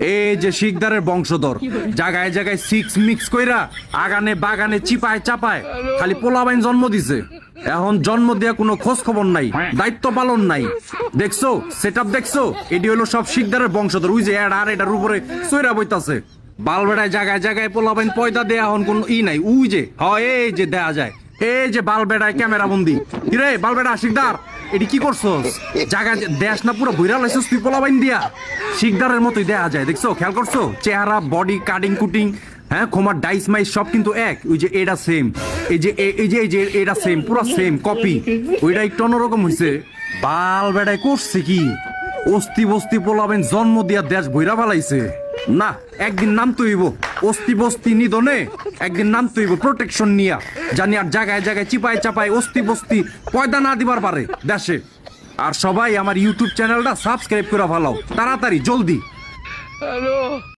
এই যে শিকদারের বংশধর জায়গায় জায়গায় সিক্স মিক্স কইরা আগানে বাগানে চিপায় চাপায় খালি পোলাবাইন জন্ম দিছে। এখন জন্ম দেয়া কোনো খোঁজ খবর নাই, দায়িত্ব পালন নাই। দেখছো সেটআপ দেখছো? এটি হলো সব শিকদারের বংশধর। ওই যে আর এটার উপরে সইরা বইতাছে বালবেড়ায় জায়গায় জায়গায় পোলাবাইন পয়দা দেয়া এখন কোন নাই। ওই যে হয় এই যে দেয়া যায়, এই যে বালবেড়ায় ক্যামেরা বন্দি। কিরে বালবেড়া শিকদার এটি কি করছস? জায়গা দেশ না পুরো বইরা লাইছস তুই পোলাবাইন দিয়া। শিকদারের মতোই দেয়া যায়, দেখছো খেয়াল করছো? চেহারা, বডি, কাটিং কুটিং, হ্যাঁ খোমার ডাইস মাইস সব কিন্তু এক। ওই যে এটা সেম, এই যে এটা সেম, পুরো সেম কপি। ওইটা একটু অন্যরকম হইছে। বাল বেড়ায় করছে কি অস্তি বস্তি পোলাবেন জন্ম দিয়া দেশ বইরা বালাইছে। না একদিন নাম তৈব অস্তি বস্তি নিধনে, একদিন নাম তৈব প্রোটেকশন নিয়া, জানি আর জায়গায় জায়গায় চিপায় চাপায় অস্তি বস্তি পয়দা না দিবার পারে দেশে। আর সবাই আমার ইউটিউব চ্যানেলটা সাবস্ক্রাইব করে ভালো তাড়াতাড়ি জলদি।